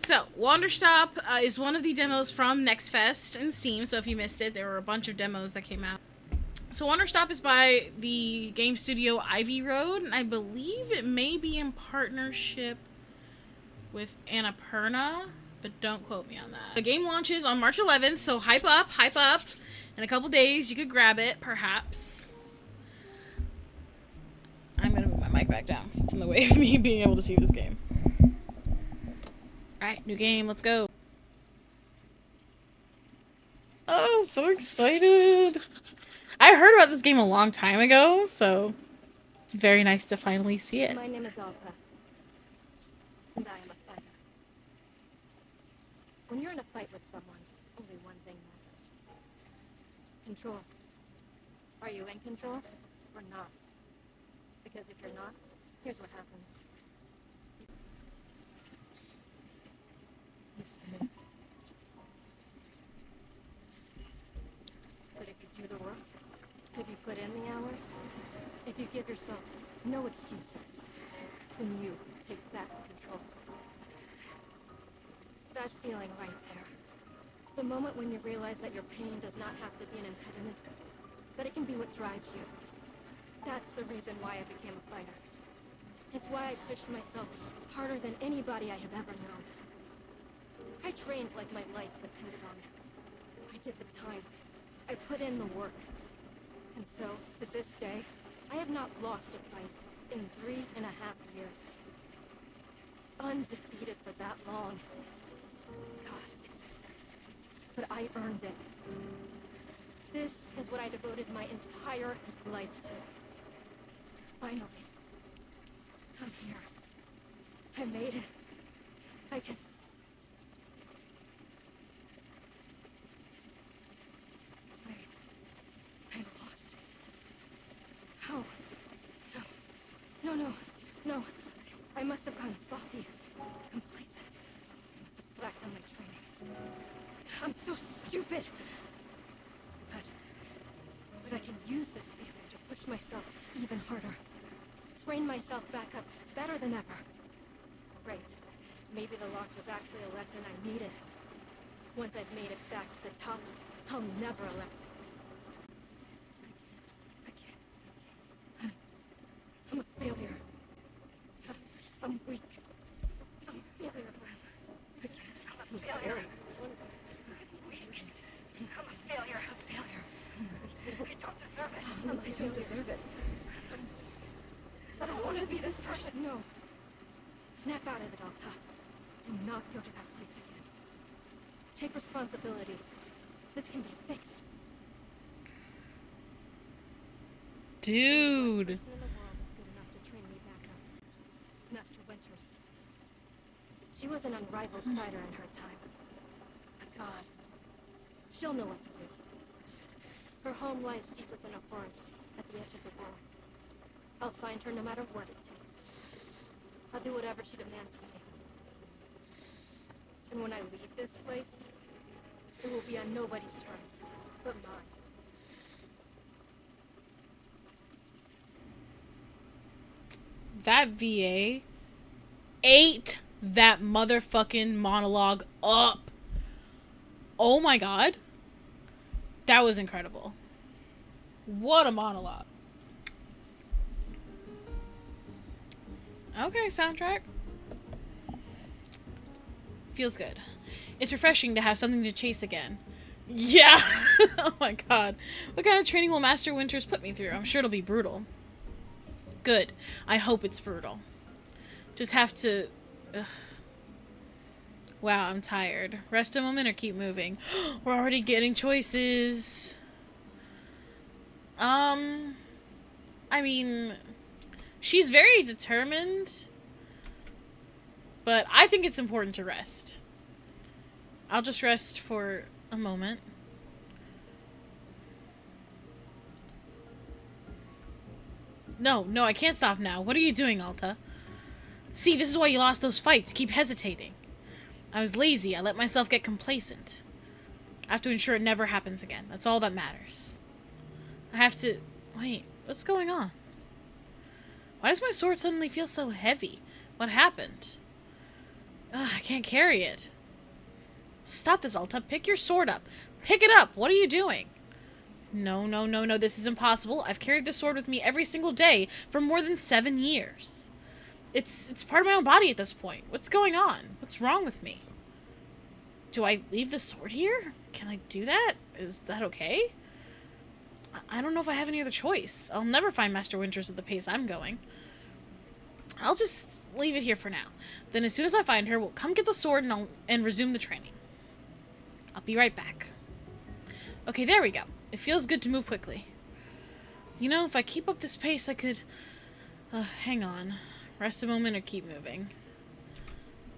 So, Wanderstop is one of the demos from Next Fest in Steam. So if you missed it, there were a bunch of demos that came out. So Wanderstop is by the game studio Ivy Road, and I believe it may be in partnership with Annapurna, but don't quote me on that. The game launches on March 11th, so hype up, hype up. In a couple days, you could grab it, perhaps. I'm gonna move my mic back down because it's in the way of me being able to see this game. Alright, new game, let's go. Oh, so excited. I heard about this game a long time ago, so it's very nice to finally see it. My name is Alta, and I am a fighter. When you're in a fight with someone, only one thing matters. Control. Are you in control or not? Because if you're not, here's what happens. You submit. But if you do the work, if you put in the hours, if you give yourself no excuses, then you take back control. That feeling right there. The moment when you realize that your pain does not have to be an impediment, that it can be what drives you. That's the reason why I became a fighter. It's why I pushed myself harder than anybody I have ever known. I trained like my life depended on it. I did the time. I put in the work. And so, to this day, I have not lost a fight in 3.5 years. Undefeated for that long. God, but I earned it. This is what I devoted my entire life to. Finally. I'm here. I made it. I can... I lost. How? No. I must have gone sloppy. Complacent. I must have slacked on my training. I'm so stupid. But I can use this failure to push myself even harder. Train myself back up better than ever. Right. Maybe the loss was actually a lesson I needed. Once I've made it back to the top, I'll never allow... I can't. I'm a failure. I'm weak. I'm a failure. I'm a failure. A failure. I don't deserve it. I don't want to be this person. No. Snap out of it, Alta. Do not go to that place again. Take responsibility. This can be fixed. Dude. No person in the world is good enough to train me back up. Master Winters. She was an unrivaled fighter in her time. A god. She'll know what to do. Her home lies deep within a forest, at the edge of the world. I'll find her no matter what it takes. I'll do whatever she demands of me. And when I leave this place, it will be on nobody's terms, but mine. That VA ate that motherfucking monologue up. Oh my god. That was incredible. What a monologue. Okay, soundtrack. Feels good. It's refreshing to have something to chase again. Yeah. Oh my god. What kind of training will Master Winters put me through? I'm sure it'll be brutal. Good. I hope it's brutal. Just have to... Ugh. Wow, I'm tired. Rest a moment or keep moving. We're already getting choices. I mean... She's very determined. But I think it's important to rest. I'll just rest for a moment. No, I can't stop now. What are you doing, Alta? See, this is why you lost those fights. Keep hesitating. I was lazy. I let myself get complacent. I have to ensure it never happens again. That's all that matters. I have to... Wait, what's going on? Why does my sword suddenly feel so heavy? What happened? Ugh, I can't carry it. Stop this, Alta. Pick your sword up. Pick it up. What are you doing? No, no, no, no. This is impossible. I've carried this sword with me every single day for more than 7 years. It's part of my own body at this point. What's going on? What's wrong with me? Do I leave the sword here? Can I do that? Is that okay? I don't know if I have any other choice. I'll never find Master Winters at the pace I'm going. I'll just leave it here for now. Then as soon as I find her, we'll come get the sword and resume the training. I'll be right back. Okay, there we go. It feels good to move quickly. You know, if I keep up this pace, I could... hang on. Rest a moment or keep moving.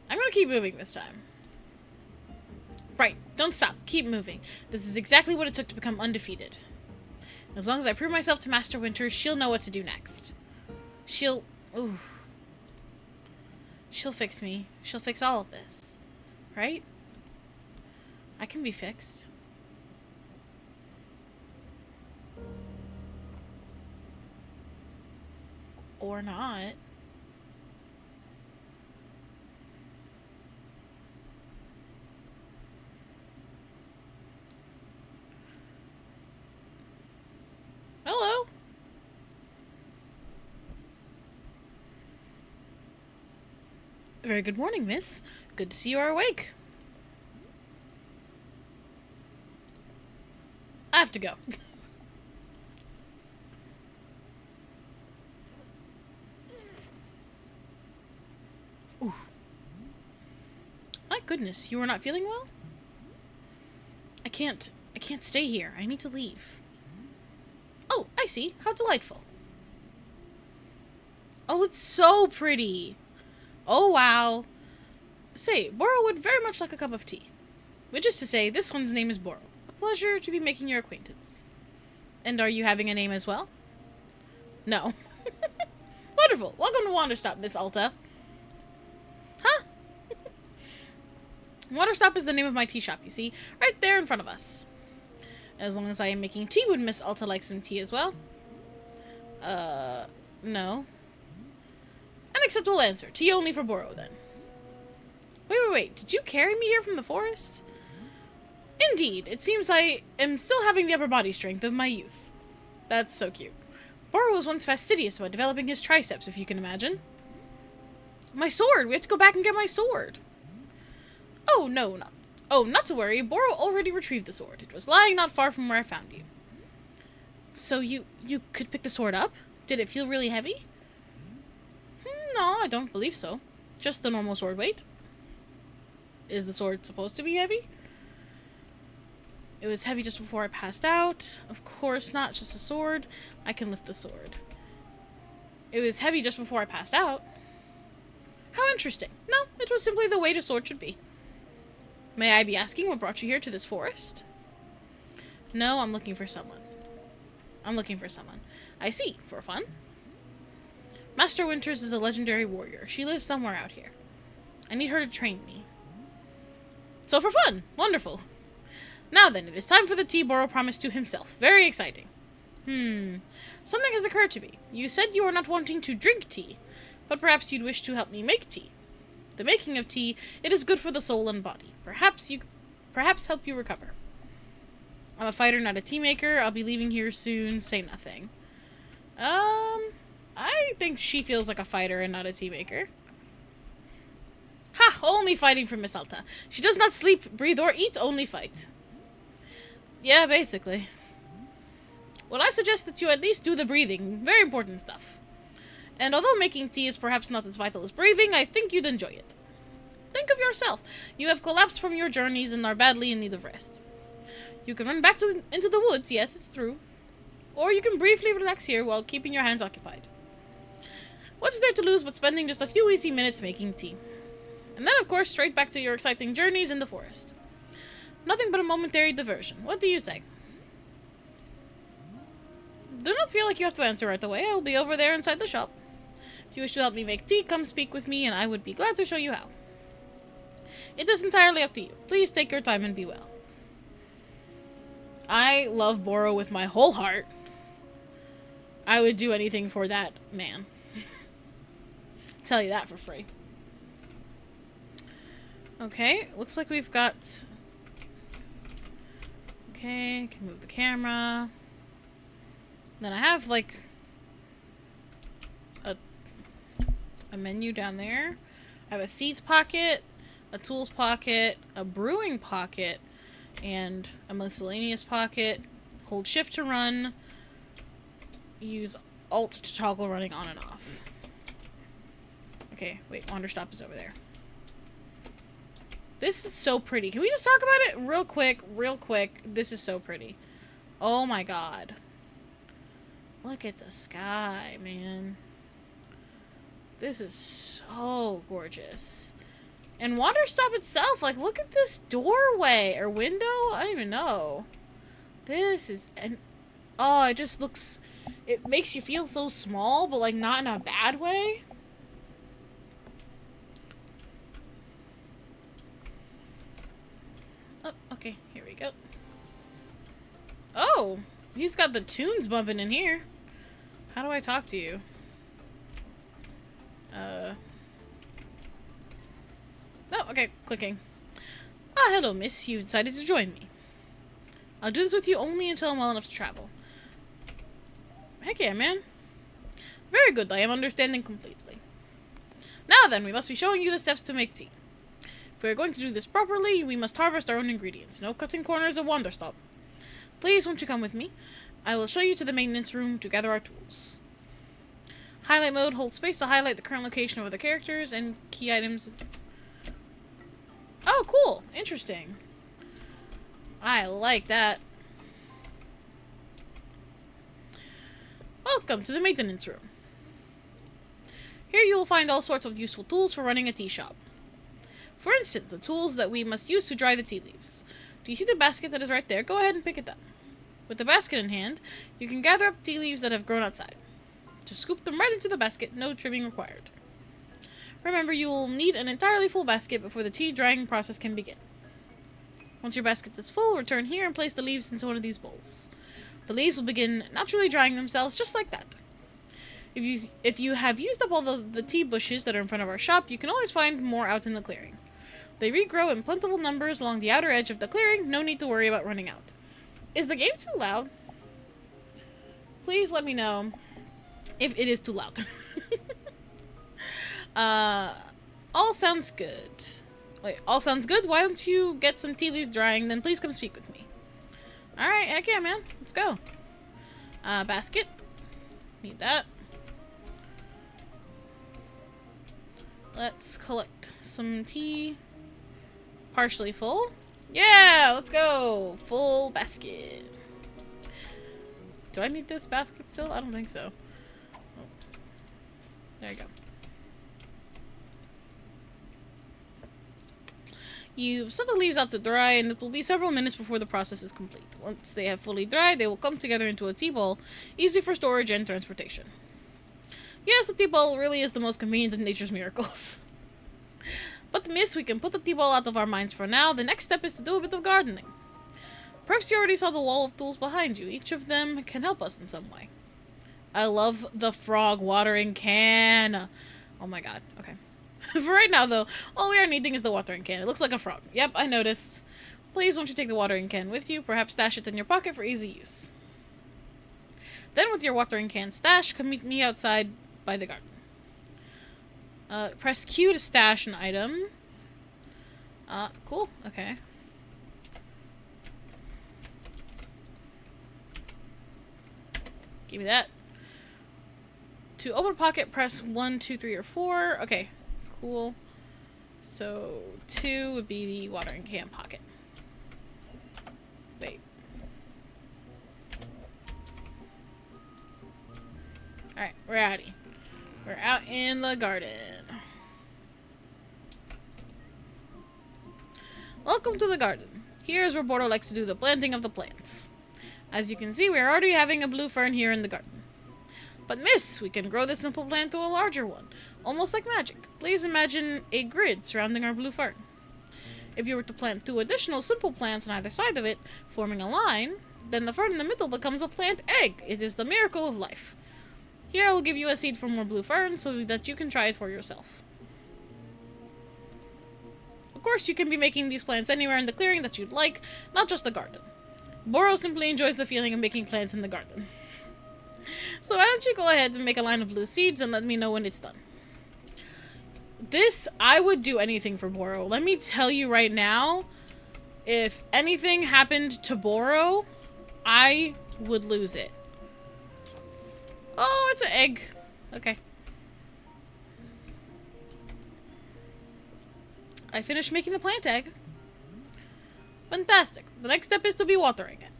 I'm gonna keep moving this time. Right, don't stop. Keep moving. This is exactly what it took to become undefeated. As long as I prove myself to Master Winters, she'll know what to do next. She'll... Ooh. She'll fix me. She'll fix all of this. Right? I can be fixed. Or not. Hello. Very good morning, miss. Good to see you are awake. I have to go. Ooh. My goodness, you are not feeling well? I can't stay here. I need to leave. Oh, I see. How delightful. Oh, it's so pretty. Oh, wow. Say, Boro would very much like a cup of tea. Which is to say, this one's name is Boro. A pleasure to be making your acquaintance. And are you having a name as well? No. Wonderful. Welcome to Wanderstop, Miss Alta. Huh? Wanderstop is the name of my tea shop, you see. Right there in front of us. As long as I am making tea, would Miss Alta like some tea as well? No. An acceptable answer. Tea only for Boro, then. Wait. Did you carry me here from the forest? Indeed. It seems I am still having the upper body strength of my youth. That's so cute. Boro was once fastidious about developing his triceps, if you can imagine. My sword! We have to go back and get my sword! Oh, no, not. Oh, not to worry. Boro already retrieved the sword. It was lying not far from where I found you. So you could pick the sword up? Did it feel really heavy? No, I don't believe so. Just the normal sword weight. Is the sword supposed to be heavy? It was heavy just before I passed out. Of course not, it's just a sword. I can lift a sword. It was heavy just before I passed out. How interesting. No, it was simply the weight a sword should be. May I be asking what brought you here to this forest? No, I'm looking for someone. I see. For fun? Master Winters is a legendary warrior. She lives somewhere out here. I need her to train me. So for fun! Wonderful. Now then, it is time for the tea Boro promised to himself. Very exciting. Something has occurred to me. You said you are not wanting to drink tea, but perhaps you'd wish to help me make tea. The making of tea, it is good for the soul and body. Perhaps help you recover. I'm a fighter, not a tea maker. I'll be leaving here soon. Say nothing. I think she feels like a fighter and not a tea maker. Ha! Only fighting for Miss Alta. She does not sleep, breathe, or eat, only fight. Yeah, basically. Well, I suggest that you at least do the breathing. Very important stuff. And although making tea is perhaps not as vital as breathing, I think you'd enjoy it. Think of yourself. You have collapsed from your journeys and are badly in need of rest. You can run back into the woods, yes, it's true. Or you can briefly relax here while keeping your hands occupied. What's there to lose but spending just a few easy minutes making tea? And then, of course, straight back to your exciting journeys in the forest. Nothing but a momentary diversion. What do you say? Do not feel like you have to answer right away. I will be over there inside the shop. If you wish to help me make tea, come speak with me, and I would be glad to show you how. It is entirely up to you. Please take your time and be well. I love Boro with my whole heart. I would do anything for that man. Tell you that for free. Okay, looks like we've got... Okay, can move the camera. Then I have, like, a menu down there. I have a seeds pocket, a tools pocket, a brewing pocket, and a miscellaneous pocket. Hold shift to run. Use alt to toggle running on and off. Okay, wait, Wanderstop is over there. This is so pretty. Can we just talk about it real quick? Real quick. This is so pretty. Oh my god. Look at the sky, man. This is so gorgeous. And Wanderstop itself, like, look at this doorway or window. I don't even know. This is oh, it just looks, it makes you feel so small, but like not in a bad way. Oh, okay, here we go. Oh, he's got the tunes bumping in here. How do I talk to you? Oh, okay, clicking. Ah, hello, miss. You decided to join me. I'll do this with you only until I'm well enough to travel. Heck yeah, man. Very good, I am understanding completely. Now then, we must be showing you the steps to make tea. If we are going to do this properly, we must harvest our own ingredients. No cutting corners at Wanderstop. Please, won't you come with me? I will show you to the maintenance room to gather our tools. Highlight mode, hold space to highlight the current location of other characters and key items. Oh, cool. Interesting. I like that. Welcome to the maintenance room. Here you will find all sorts of useful tools for running a tea shop. For instance, the tools that we must use to dry the tea leaves. Do you see the basket that is right there? Go ahead and pick it up. With the basket in hand, you can gather up tea leaves that have grown outside. Just scoop them right into the basket, no trimming required. Remember, you will need an entirely full basket before the tea drying process can begin. Once your basket is full, return here and place the leaves into one of these bowls. The leaves will begin naturally drying themselves just like that. If you have used up all the tea bushes that are in front of our shop, you can always find more out in the clearing. They regrow in plentiful numbers along the outer edge of the clearing, no need to worry about running out. Is the game too loud? Please let me know if it is too loud. All sounds good. Wait, all sounds good? Why don't you get some tea leaves drying, then please come speak with me. Alright, heck yeah, man. Let's go. Basket. Need that. Let's collect some tea. Partially full. Yeah, let's go. Full basket. Do I need this basket still? I don't think so. Oh. There you go. You set the leaves out to dry, and it will be several minutes before the process is complete. Once they have fully dried, they will come together into a tea bowl, easy for storage and transportation. Yes, the tea bowl really is the most convenient of nature's miracles. But miss, we can put the tea bowl out of our minds for now. The next step is to do a bit of gardening. Perhaps you already saw the wall of tools behind you. Each of them can help us in some way. I love the frog watering can. Oh my god. Okay. For right now, though, all we are needing is the watering can. It looks like a frog. Yep, I noticed. Please, won't you take the watering can with you? Perhaps stash it in your pocket for easy use. Then, with your watering can stashed, come meet me outside by the garden. Press Q to stash an item. Cool. Okay. Give me that. To open a pocket, press 1, 2, 3, or 4. Okay. Cool. So, 2 would be the watering can pocket. Wait. Alright, we're outie. We're out in the garden. Welcome to the garden. Here's where Bordo likes to do the planting of the plants. As you can see, we're already having a blue fern here in the garden. But miss, we can grow this simple plant to a larger one, almost like magic. Please imagine a grid surrounding our blue fern. If you were to plant 2 additional simple plants on either side of it, forming a line, then the fern in the middle becomes a plant egg. It is the miracle of life. Here I will give you a seed for more blue fern so that you can try it for yourself. course, you can be making these plants anywhere in the clearing that you'd like, not just the garden. Boro simply enjoys the feeling of making plants in the garden. So why don't you go ahead and make a line of blue seeds and let me know when it's done. This, I would do anything for Boro. Let me tell you right now, if anything happened to Boro, I would lose it. Oh, it's an egg. Okay. I finished making the plant egg. Fantastic. The next step is to be watering it.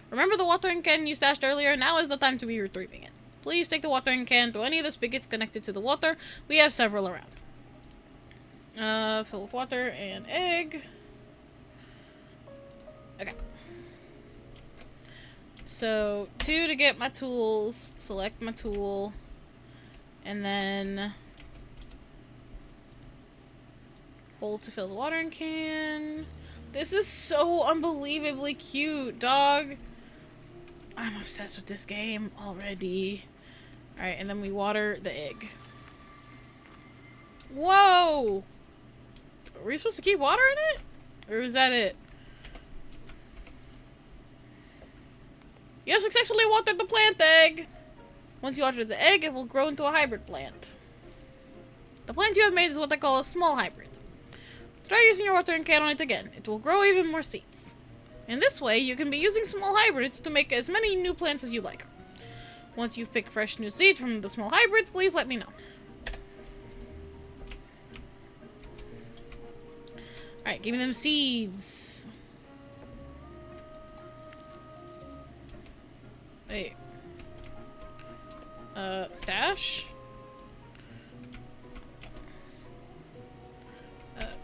Remember the watering can you stashed earlier? Now is the time to be retrieving it. Please take the watering can to any of the spigots connected to the water. We have several around. Fill with water and egg. Okay. So, 2 to get my tools. Select my tool. And then hold to fill the watering can. This is so unbelievably cute, dog. I'm obsessed with this game already. Alright, and then we water the egg. Whoa! Are we supposed to keep watering it? Or is that it? You have successfully watered the plant egg! Once you water the egg, it will grow into a hybrid plant. The plant you have made is what I call a small hybrid. Try using your watering can on it again. It will grow even more seeds. In this way, you can be using small hybrids to make as many new plants as you like. Once you've picked fresh new seed from the small hybrid, please let me know. Alright, give me them seeds. Wait. Stash?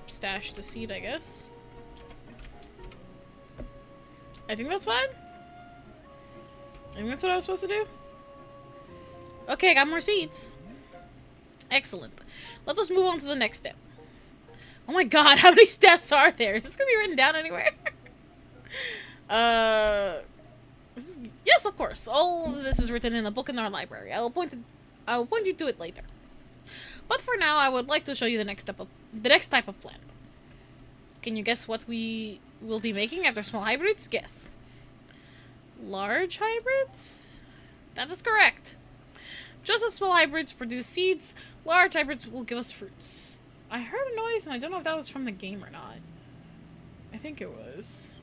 Stash the seed, I guess. I think that's fine. I think that's what I was supposed to do. Okay, I got more seeds. Excellent. Let us move on to the next step. Oh my god, how many steps are there? Is this gonna be written down anywhere? Yes, of course. All of this is written in a book in our library. I will point you to it later. But for now, I would like to show you the next type of plant. Can you guess what we will be making after small hybrids? Guess. Large hybrids? That is correct. Just as small hybrids produce seeds, large hybrids will give us fruits. I heard a noise and I don't know if that was from the game or not. I think it was.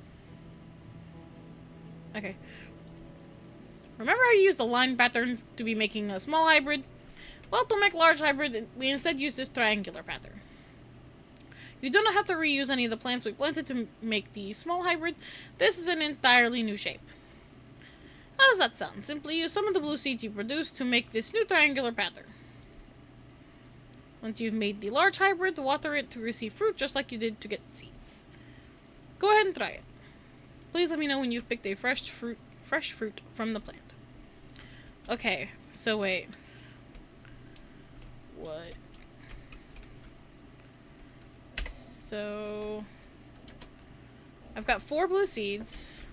Okay. Remember how you used the line pattern to be making a small hybrid? Well, to make large hybrid, we instead use this triangular pattern. You do not have to reuse any of the plants we planted to make the small hybrid. This is an entirely new shape. How does that sound? Simply use some of the blue seeds you produced to make this new triangular pattern. Once you've made the large hybrid, water it to receive fruit just like you did to get seeds. Go ahead and try it. Please let me know when you've picked a fresh fruit from the plant. Okay, so wait. What? So I've got 4 blue seeds.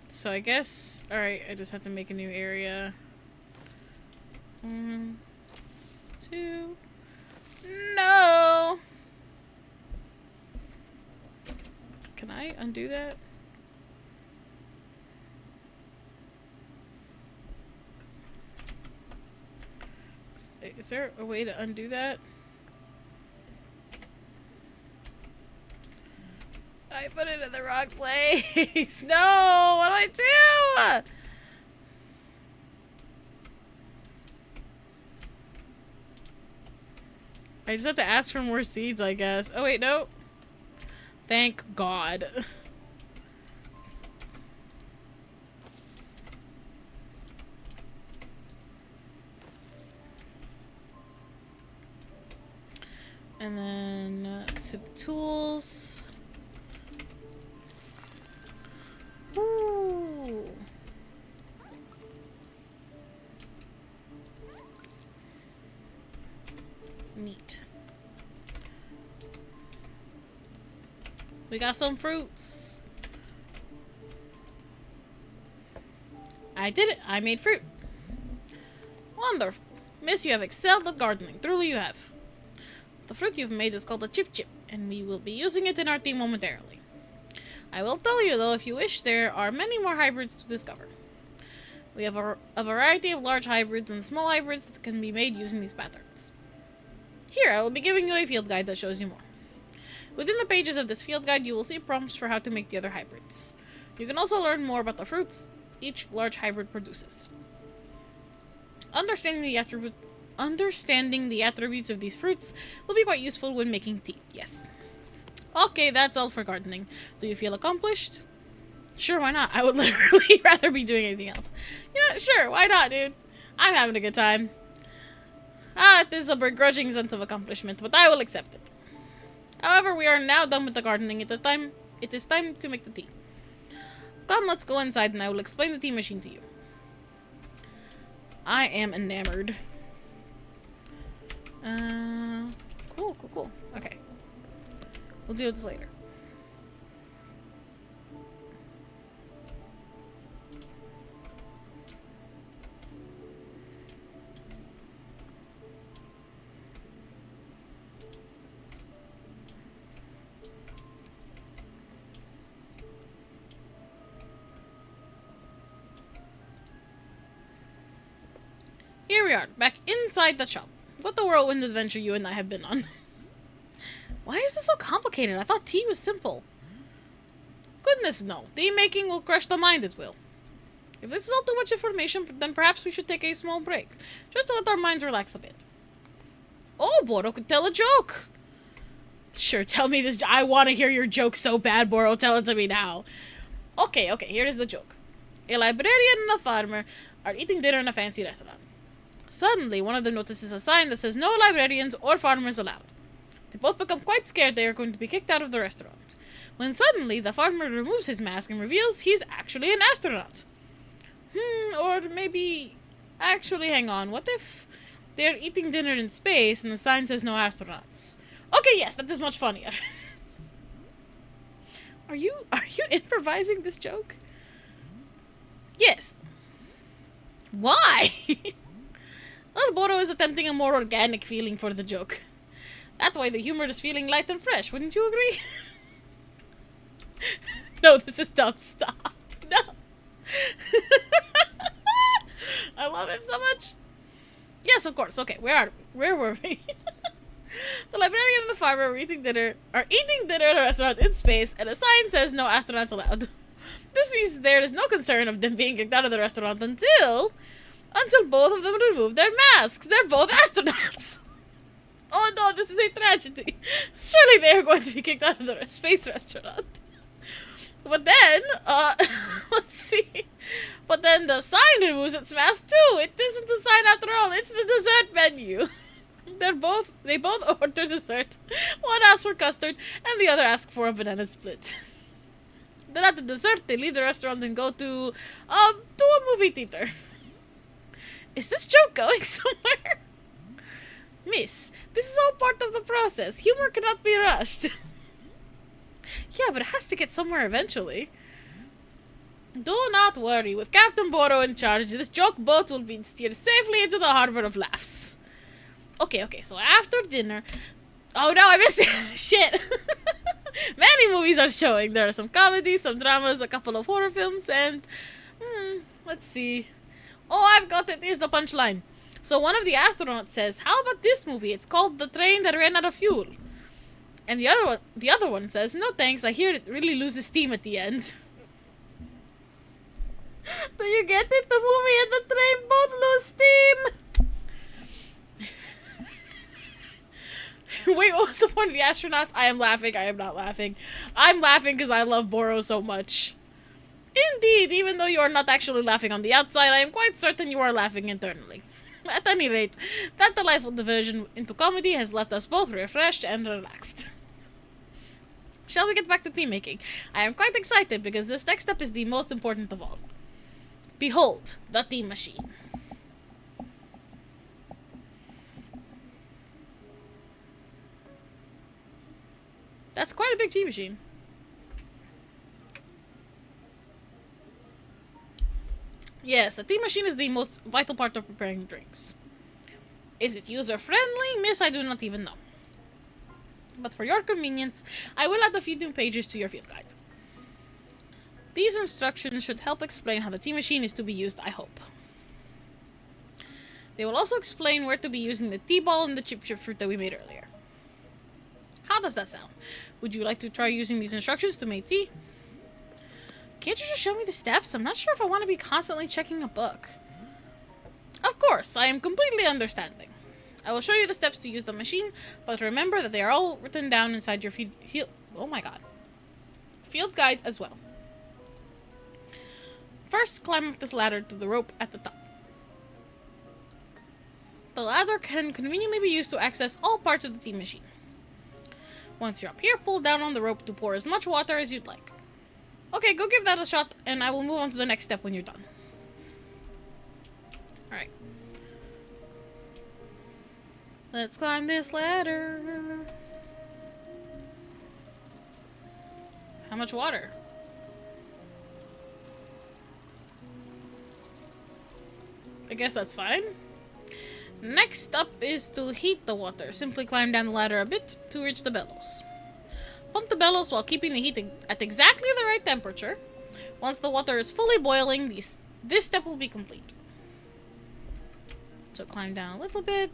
So I guess, alright, I just have to make a new area. 1, 2, no! Can I undo that? Is there a way to undo that? I put it in the wrong place! No! What do I do? I just have to ask for more seeds, I guess. Oh wait, no. Thank God. And then to the tools. Ooh. Neat. We got some fruits. I did it. I made fruit. Wonderful. Miss, you have excelled at gardening. Truly you have. The fruit you've made is called a chip chip, and we will be using it in our tea momentarily. I will tell you, though, if you wish, there are many more hybrids to discover. We have a variety of large hybrids and small hybrids that can be made using these patterns. Here, I will be giving you a field guide that shows you more. Within the pages of this field guide, you will see prompts for how to make the other hybrids. You can also learn more about the fruits each large hybrid produces. Understanding the attributes of these fruits will be quite useful when making tea, yes. Okay, that's all for gardening. Do you feel accomplished? Sure, why not? I would literally rather be doing anything else. You know, sure, why not, dude? I'm having a good time. It is a begrudging sense of accomplishment, but I will accept it. However, we are now done with the gardening. It is time to make the tea. Come, let's go inside and I will explain the tea machine to you. I am enamored. Cool. Okay. We'll deal with this later. Here we are, back inside the shop. What the whirlwind adventure you and I have been on. Why is this so complicated? I thought tea was simple. Goodness no. Tea making will crush the mind, it will. If this is all too much information, then perhaps we should take a small break. Just to let our minds relax a bit. Oh, Boro could tell a joke. Sure, tell me this. I want to hear your joke so bad, Boro. Tell it to me now. Okay, here is the joke. A librarian and a farmer are eating dinner in a fancy restaurant. Suddenly, one of them notices a sign that says no librarians or farmers allowed. They both become quite scared they are going to be kicked out of the restaurant. When suddenly, the farmer removes his mask and reveals he's actually an astronaut. Or maybe... Actually, hang on. What if they're eating dinner in space and the sign says no astronauts? Okay, yes, that is much funnier. Are you improvising this joke? Yes. Why? Little Boro is attempting a more organic feeling for the joke. That way the humor is feeling light and fresh, wouldn't you agree? No, this is dumb. Stop. No. I love him so much. Yes, of course. Okay, where were we? The librarian and the farmer are eating dinner at a restaurant in space, and a sign says no astronauts allowed. This means there is no concern of them being kicked out of the restaurant until both of them remove their masks. They're both astronauts. Oh no, this is a tragedy. Surely they are going to be kicked out of the space restaurant. But then, let's see. But then the sign removes its mask too. It isn't the sign after all. It's the dessert menu. They both order dessert. One asks for custard, and the other asks for a banana split. Then after dessert, they leave the restaurant and go to a movie theater. Is this joke going somewhere? Miss, this is all part of the process. Humor cannot be rushed. Yeah, but it has to get somewhere eventually. Do not worry. With Captain Boro in charge, this joke boat will be steered safely into the harbor of laughs. Okay, so after dinner... Oh no, I missed it! Shit! Many movies are showing. There are some comedies, some dramas, a couple of horror films, and... let's see... Oh, I've got it. Here's the punchline. So one of the astronauts says, how about this movie? It's called The Train That Ran Out of Fuel. And the other one says, no thanks, I hear it really loses steam at the end. Do you get it? The movie and the train both lose steam. Wait, what was the point of the astronauts? I am laughing. I am not laughing. I'm laughing because I love Boro so much. Indeed, even though you are not actually laughing on the outside, I am quite certain you are laughing internally. At any rate, that delightful diversion into comedy has left us both refreshed and relaxed. Shall we get back to tea making? I am quite excited because this next step is the most important of all. Behold, the tea machine. That's quite a big tea machine. Yes, the tea machine is the most vital part of preparing drinks. Is it user-friendly? Miss, I do not even know. But for your convenience, I will add a few new pages to your field guide. These instructions should help explain how the T-machine is to be used, I hope. They will also explain where to be using the T-ball and the chip fruit that we made earlier. How does that sound? Would you like to try using these instructions to make tea? Can't you just show me the steps? I'm not sure if I want to be constantly checking a book. Of course, I am completely understanding. I will show you the steps to use the machine, but remember that they are all written down inside your field guide as well. First, climb up this ladder to the rope at the top. The ladder can conveniently be used to access all parts of the tea machine. Once you're up here, pull down on the rope to pour as much water as you'd like. Okay, go give that a shot, and I will move on to the next step when you're done. Alright. Let's climb this ladder. How much water? I guess that's fine. Next up is to heat the water. Simply climb down the ladder a bit to reach the bellows. Pump the bellows while keeping the heat at exactly the right temperature. Once the water is fully boiling, this step will be complete. So climb down a little bit.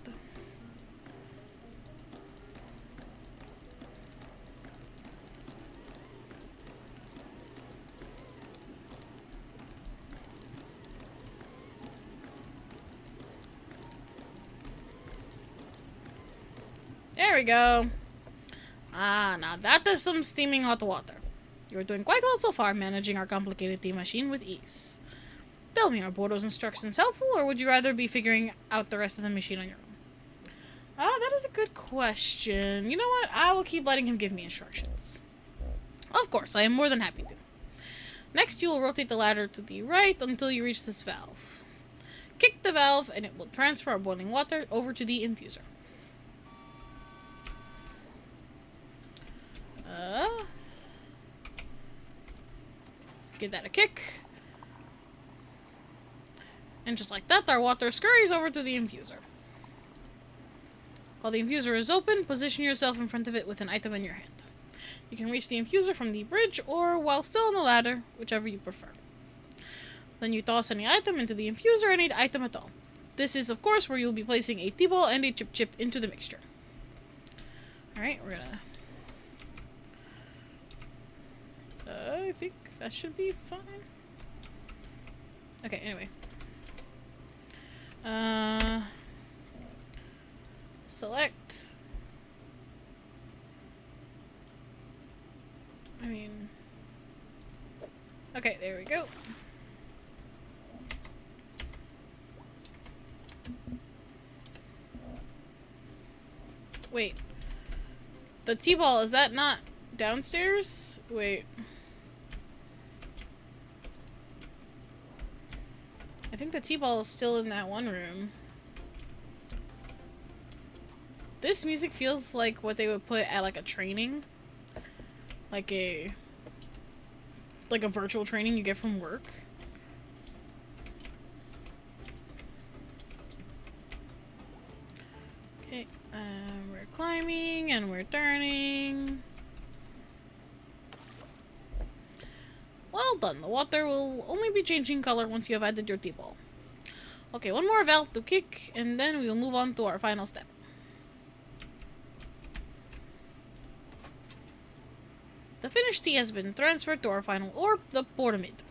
There we go. Ah, now that is some steaming hot water. You're doing quite well so far, managing our complicated tea machine with ease. Tell me, are Bordo's instructions helpful, or would you rather be figuring out the rest of the machine on your own? Ah, that is a good question. You know what? I will keep letting him give me instructions. Of course, I am more than happy to. Next, you will rotate the ladder to the right until you reach this valve. Kick the valve, and it will transfer our boiling water over to the infuser. Give that a kick. And just like that, our water scurries over to the infuser. While the infuser is open, position yourself in front of it with an item in your hand. You can reach the infuser from the bridge or while still on the ladder, whichever you prefer. Then you toss any item into the infuser, any item at all. This is, of course, where you'll be placing a T-ball and a chip into the mixture. Alright, we're gonna... I think that should be fine. Okay, anyway. Select. Okay, there we go. Wait. The T-ball, is that not downstairs? Wait. I think the T-ball is still in that one room. This music feels like what they would put at like a training. Like a virtual training you get from work. Okay, we're climbing and we're turning. Well done. The water will only be changing color once you have added your T-ball. Okay, one more valve to kick, and then we will move on to our final step. The finished tea has been transferred to our final orb, the pyramid.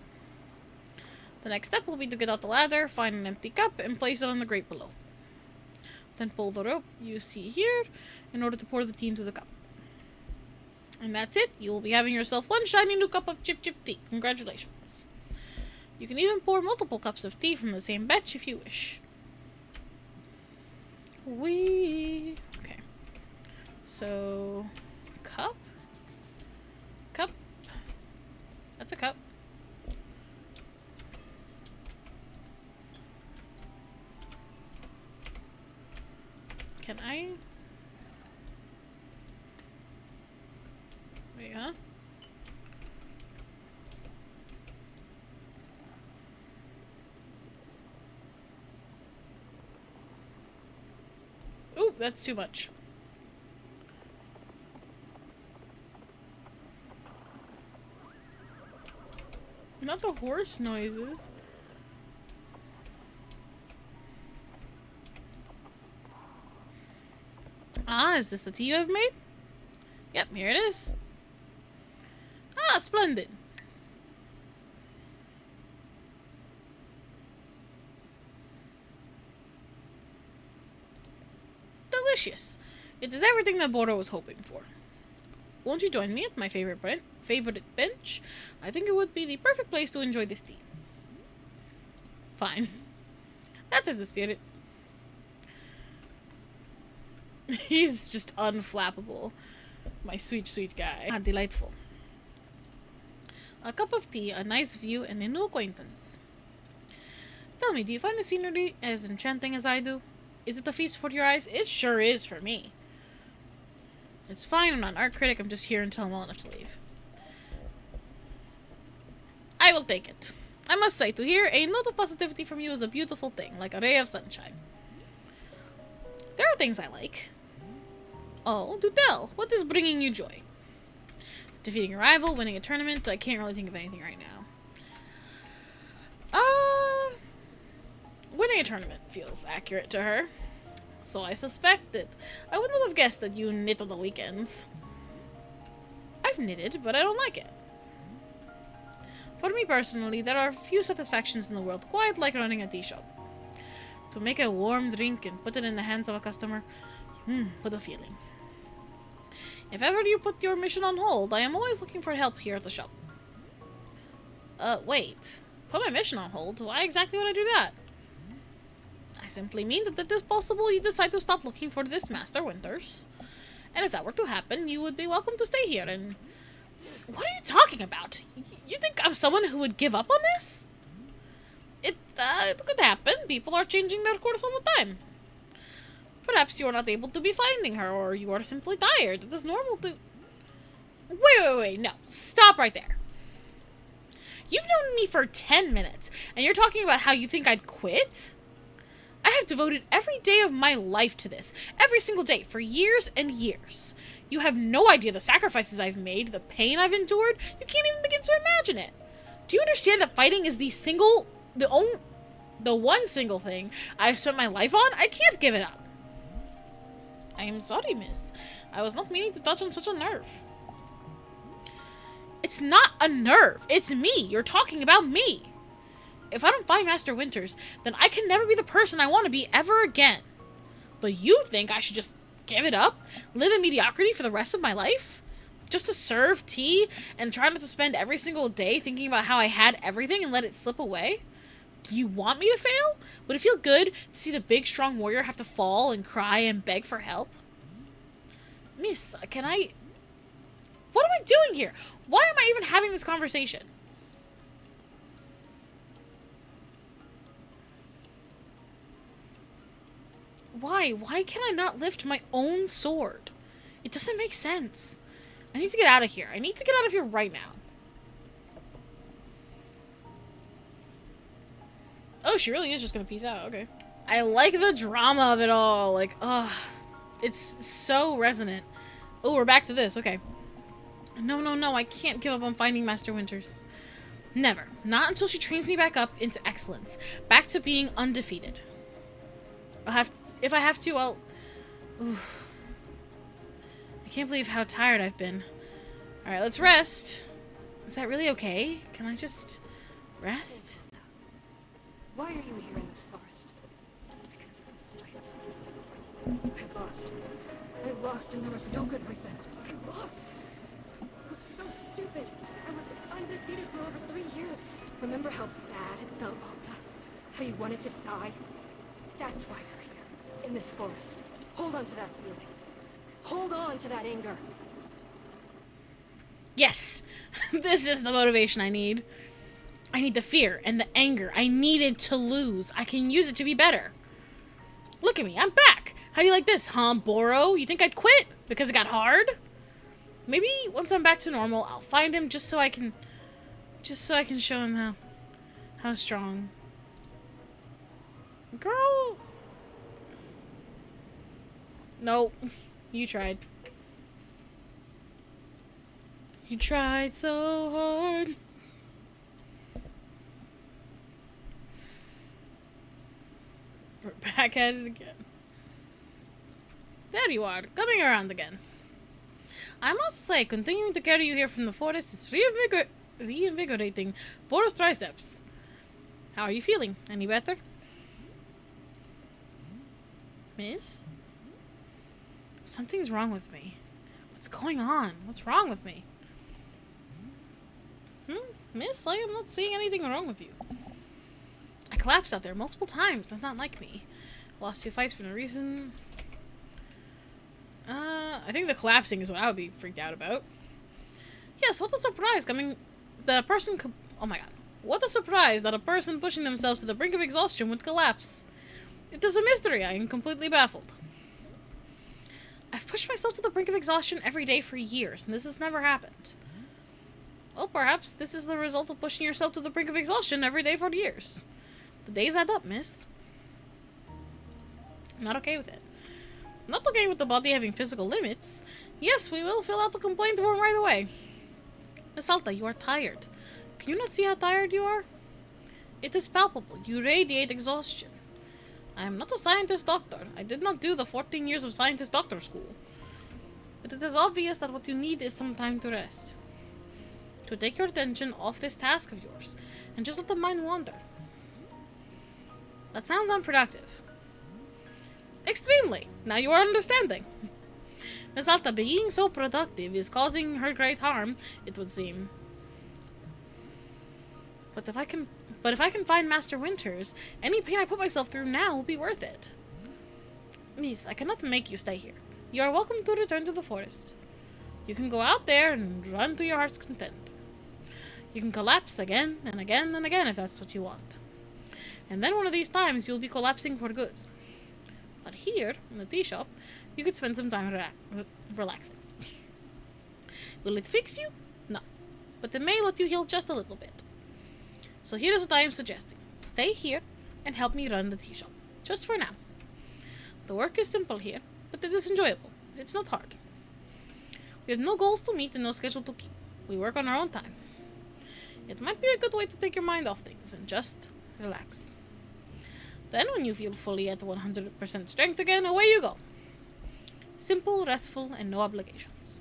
The next step will be to get out the ladder, find an empty cup, and place it on the grate below. Then pull the rope you see here in order to pour the tea into the cup. And that's it. You will be having yourself one shiny new cup of chip tea. Congratulations. You can even pour multiple cups of tea from the same batch if you wish. Okay. So, cup? Cup? That's a cup. Can I? Wait, huh? That's too much. Not the horse noises. Ah, is this the tea you have made? Yep, here it is. Ah, splendid. Delicious. It is everything that Boro was hoping for. Won't you join me at my favorite bench? I think it would be the perfect place to enjoy this tea. Fine. That is the spirit. He's just unflappable. My sweet, sweet guy. Ah, delightful. A cup of tea, a nice view, and a new acquaintance. Tell me, do you find the scenery as enchanting as I do? Is it a feast for your eyes? It sure is for me. It's fine, I'm not an art critic, I'm just here until I'm well enough to leave. I will take it. I must say, to hear a note of positivity from you is a beautiful thing, like a ray of sunshine. There are things I like. Oh, do tell. What is bringing you joy? Defeating a rival, winning a tournament. I can't really think of anything right now. Winning a tournament feels accurate to her. So I suspect that I would not have guessed that you knit on the weekends. I've knitted, but I don't like it. For me personally, there are few satisfactions in the world quite like running a tea shop. To make a warm drink and put it in the hands of a customer, what a feeling. If ever you put your mission on hold, I am always looking for help here at the shop. Wait. Put my mission on hold? Why exactly would I do that? I simply mean that it is possible you decide to stop looking for this Master Winters. And if that were to happen, you would be welcome to stay here and... What are you talking about? You think I'm someone who would give up on this? It could happen. People are changing their course all the time. Perhaps you are not able to be finding her, or you are simply tired. It is normal to... Wait, no. Stop right there. You've known me for 10 minutes, and you're talking about how you think I'd quit? I have devoted every day of my life to this. Every single day, for years and years. You have no idea the sacrifices I've made, the pain I've endured. You can't even begin to imagine it. Do you understand that fighting is the one single thing I've spent my life on? I can't give it up. I am sorry, miss. I was not meaning to touch on such a nerve. It's not a nerve. It's me. You're talking about me. If I don't find Master Winters, then I can never be the person I want to be ever again. But you think I should just give it up? Live in mediocrity for the rest of my life? Just to serve tea and try not to spend every single day thinking about how I had everything and let it slip away? Do you want me to fail? Would it feel good to see the big, strong warrior have to fall and cry and beg for help? Miss, can I... What am I doing here? Why am I even having this conversation? Why? Why can I not lift my own sword? It doesn't make sense. I need to get out of here. I need to get out of here right now. Oh, she really is just gonna peace out. Okay. I like the drama of it all. Like, ugh. It's so resonant. Oh, we're back to this. Okay. No. I can't give up on finding Master Winters. Never. Not until she trains me back up into excellence. Back to being undefeated. If I have to, I'll... Oof. I can't believe how tired I've been. Alright, let's rest. Is that really okay? Can I just rest? Why are you here in this forest? Because of those fights. I lost and there was no good reason. I lost. It was so stupid. I was undefeated for over 3 years. Remember how bad it felt, Alta? How you wanted to die? That's why you're here, in this forest. Hold on to that feeling. Hold on to that anger. Yes! This is the motivation I need. I need the fear and the anger. I needed to lose. I can use it to be better. Look at me, I'm back! How do you like this, huh, Boro? You think I'd quit? Because it got hard? Maybe once I'm back to normal, I'll find him just so I can show him how strong. Girl. Nope. You tried. You tried so hard. We're back at it again. There you are, coming around again. I must say, continuing to carry you here from the forest is reinvigorating Boris triceps. How are you feeling? Any better? Miss? Something's wrong with me. What's going on? What's wrong with me? Miss, I am not seeing anything wrong with you. I collapsed out there multiple times. That's not like me. Lost 2 fights for no reason. I think the collapsing is what I would be freaked out about. Yes, what a surprise coming... oh my god. What a surprise that a person pushing themselves to the brink of exhaustion would collapse. It is a mystery. I am completely baffled. I've pushed myself to the brink of exhaustion every day for years, and this has never happened. Well, perhaps this is the result of pushing yourself to the brink of exhaustion every day for years. The days add up, miss. I'm not okay with it. I'm not okay with the body having physical limits. Yes, we will fill out the complaint form right away. Miss Alta, you are tired. Can you not see how tired you are? It is palpable. You radiate exhaustion. I am not a scientist doctor. I did not do the 14 years of scientist doctor school. But it is obvious that what you need is some time to rest. To take your attention off this task of yours, and just let the mind wander. That sounds unproductive. Extremely. Now you are understanding. Miss Alta, being so productive is causing her great harm, it would seem. But if I can find Master Winters, any pain I put myself through now will be worth it. Miss, I cannot make you stay here. You are welcome to return to the forest. You can go out there and run to your heart's content. You can collapse again and again and again if that's what you want. And then one of these times you'll be collapsing for good. But here, in the tea shop, you could spend some time relaxing. Will it fix you? No. But it may let you heal just a little bit. So here is what I am suggesting. Stay here and help me run the tea shop. Just for now. The work is simple here, but it is enjoyable. It's not hard. We have no goals to meet and no schedule to keep. We work on our own time. It might be a good way to take your mind off things and just relax. Then when you feel fully at 100% strength again, away you go. Simple, restful, and no obligations.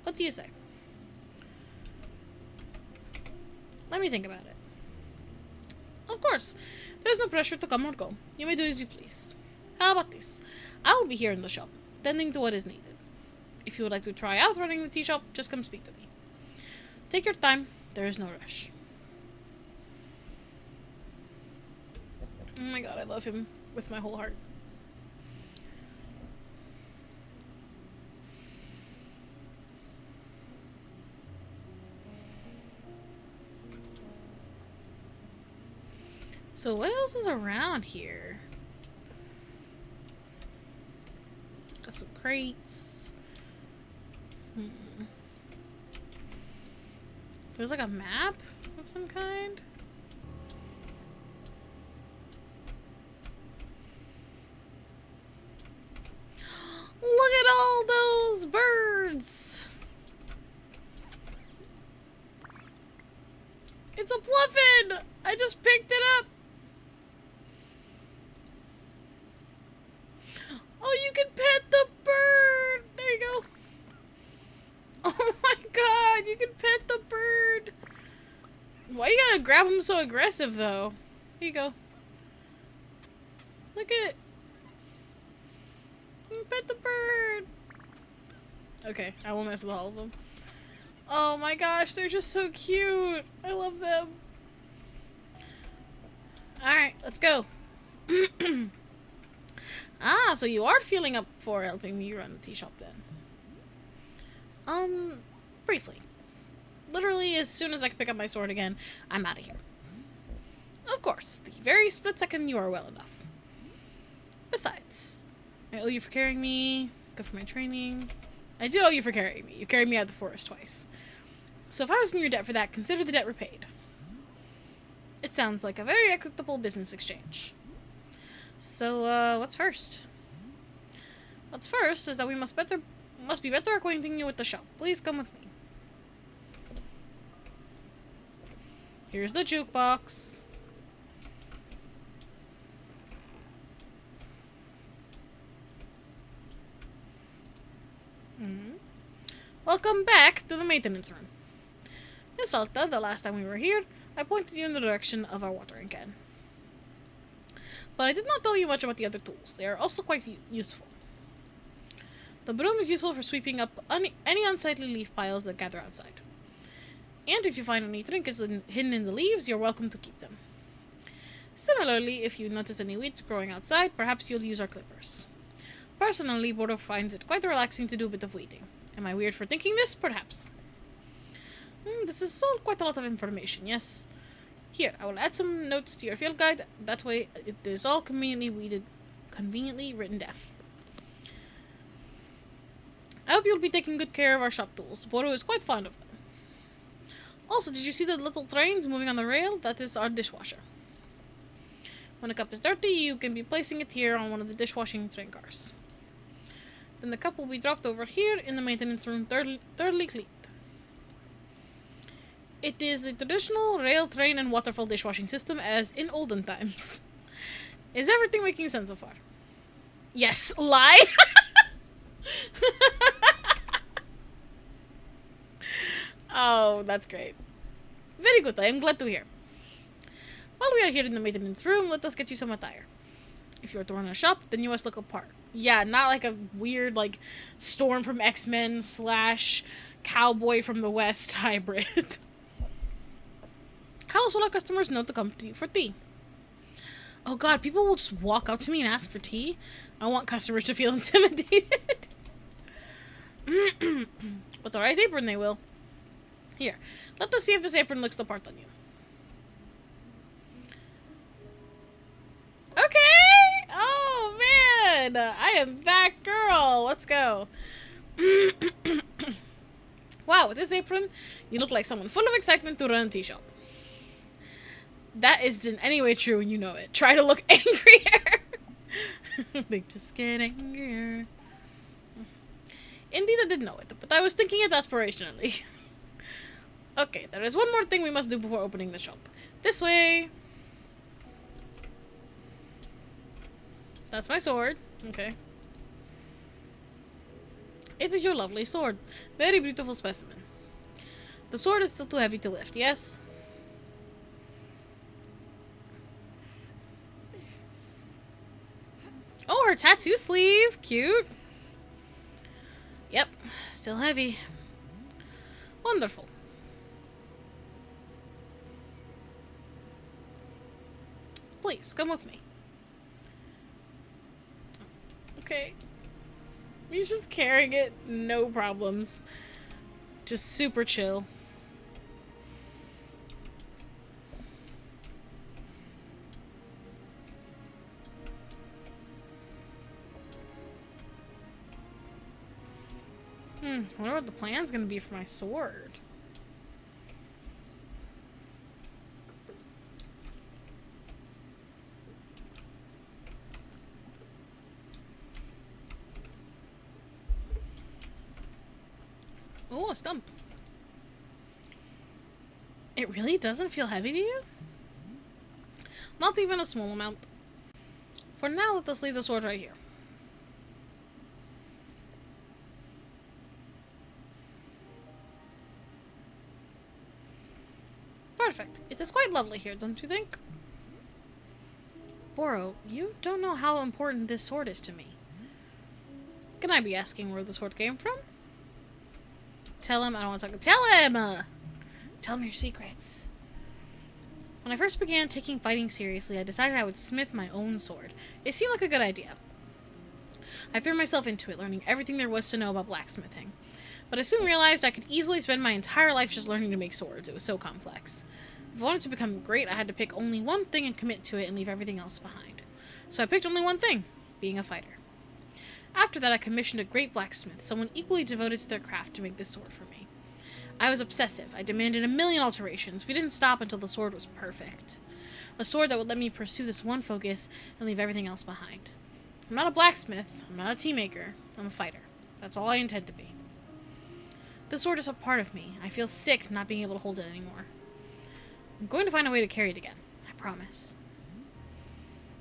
What do you say? Let me think about it. Of course, there's no pressure to come or go. You may do as you please. How about this? I will be here in the shop, tending to what is needed. If you would like to try out running the tea shop, just come speak to me. Take your time. There is no rush. Oh my god, I love him with my whole heart. So what else is around here? Got some crates. There's like a map of some kind. Look at all those birds! It's a bluffin! I just picked it up! Oh, you can pet the bird! There you go. Oh my god, you can pet the bird! Why you gotta grab him so aggressive, though? Here you go. Look at... Pet the bird! Okay, I won't mess with all of them. Oh my gosh, they're just so cute! I love them. Alright, let's go. Ah, so you are feeling up for helping me run the tea shop then. Briefly. Literally, as soon as I can pick up my sword again, I'm out of here. Of course, the very split second you are well enough. Besides, I owe you for carrying me, good for my training. I do owe you for carrying me. You carried me out of the forest twice. So if I was in your debt for that, consider the debt repaid. It sounds like a very equitable business exchange. So, what's first? What's first is that we must be better acquainting you with the shop. Please come with me. Here's the jukebox. Welcome back to the maintenance room. Miss Alta, the last time we were here, I pointed you in the direction of our watering can. But I did not tell you much about the other tools. They are also quite useful. The broom is useful for sweeping up any unsightly leaf piles that gather outside. And if you find any trinkets hidden in the leaves, you're welcome to keep them. Similarly, if you notice any weeds growing outside, perhaps you'll use our clippers. Personally, Boro finds it quite relaxing to do a bit of weeding. Am I weird for thinking this? Perhaps. This is all quite a lot of information, yes. Here, I will add some notes to your field guide. That way, it is all conveniently written down. I hope you'll be taking good care of our shop tools. Boro is quite fond of them. Also, did you see the little trains moving on the rail? That is our dishwasher. When a cup is dirty, you can be placing it here on one of the dishwashing train cars. Then the cup will be dropped over here in the maintenance room, thoroughly cleaned. It is the traditional rail, train, and waterfall dishwashing system as in olden times. Is everything making sense so far? Yes, lie! Oh, that's great. Very good, I am glad to hear. While we are here in the maintenance room, let us get you some attire. If you are to run a shop, then you must look apart. Yeah, not like a weird, like, Storm from X-Men / Cowboy from the West hybrid. How else will our customers know to come to you for tea? Oh god, people will just walk up to me and ask for tea? I want customers to feel intimidated. With the right apron, they will. Here, let us see if this apron looks the part on you. Okay! Oh, man! I am that girl! Let's go. Wow, with this apron, you look like someone full of excitement to run a tea shop. That isn't in any way true and you know it. Try to look angrier. They just get angrier. Indeed, I did know it, but I was thinking it aspirationally. Okay, there is one more thing we must do before opening the shop. This way. That's my sword. Okay. It is your lovely sword. Very beautiful specimen. The sword is still too heavy to lift, yes? Oh, her tattoo sleeve. Cute. Yep. Still heavy. Wonderful. Please, come with me. Okay. He's just carrying it. No problems. Just super chill. I wonder what the plan's gonna be for my sword. Oh, a stump. It really doesn't feel heavy to you? Not even a small amount. For now, let us leave the sword right here. Perfect. It is quite lovely here, don't you think? Boro, you don't know how important this sword is to me. Can I be asking where the sword came from? Tell him I don't want to talk. Tell him! Tell him your secrets. When I first began taking fighting seriously, I decided I would smith my own sword. It seemed like a good idea. I threw myself into it, learning everything there was to know about blacksmithing. But I soon realized I could easily spend my entire life just learning to make swords. It was so complex. If I wanted to become great, I had to pick only one thing and commit to it and leave everything else behind. So I picked only one thing, being a fighter. After that, I commissioned a great blacksmith, someone equally devoted to their craft, to make this sword for me. I was obsessive. I demanded 1,000,000 alterations. We didn't stop until the sword was perfect. A sword that would let me pursue this one focus and leave everything else behind. I'm not a blacksmith. I'm not a tea maker. I'm a fighter. That's all I intend to be. The sword is a part of me. I feel sick not being able to hold it anymore. I'm going to find a way to carry it again. I promise.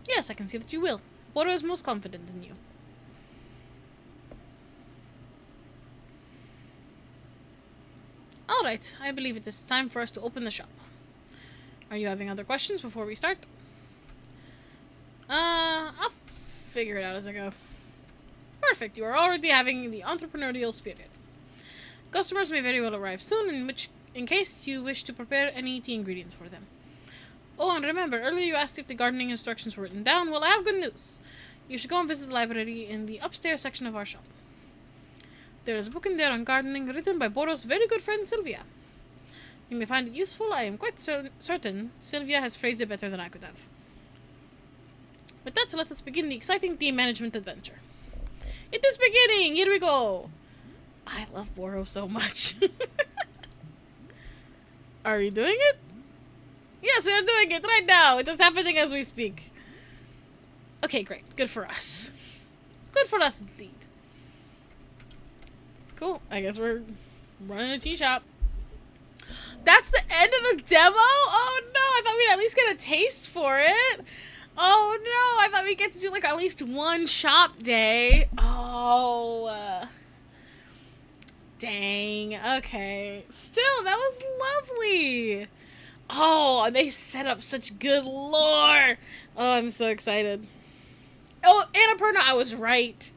Yes, I can see that you will. Boro is most confident in you. Alright, I believe it is time for us to open the shop. Are you having other questions before we start? I'll figure it out as I go. Perfect, you are already having the entrepreneurial spirit. Customers may very well arrive soon, in case you wish to prepare any tea ingredients for them. Oh, and remember, earlier you asked if the gardening instructions were written down. Well, I have good news. You should go and visit the library in the upstairs section of our shop. There is a book in there on gardening written by Boro's very good friend Sylvia. You may find it useful. I am quite certain Sylvia has phrased it better than I could have. With that, so let us begin the exciting tea management adventure. It is beginning! Here we go! I love Boro so much. Are you doing it? Yes, we are doing it right now. It is happening as we speak. Okay, great. Good for us. Good for us indeed. Cool. I guess we're running a tea shop. That's the end of the demo? Oh no, I thought we'd at least get a taste for it. Oh no, I thought we'd get to do like at least one shop day. Oh. Dang. Okay. Still, that was lovely. Oh, they set up such good lore. Oh, I'm so excited. Oh, Annapurna, I was right.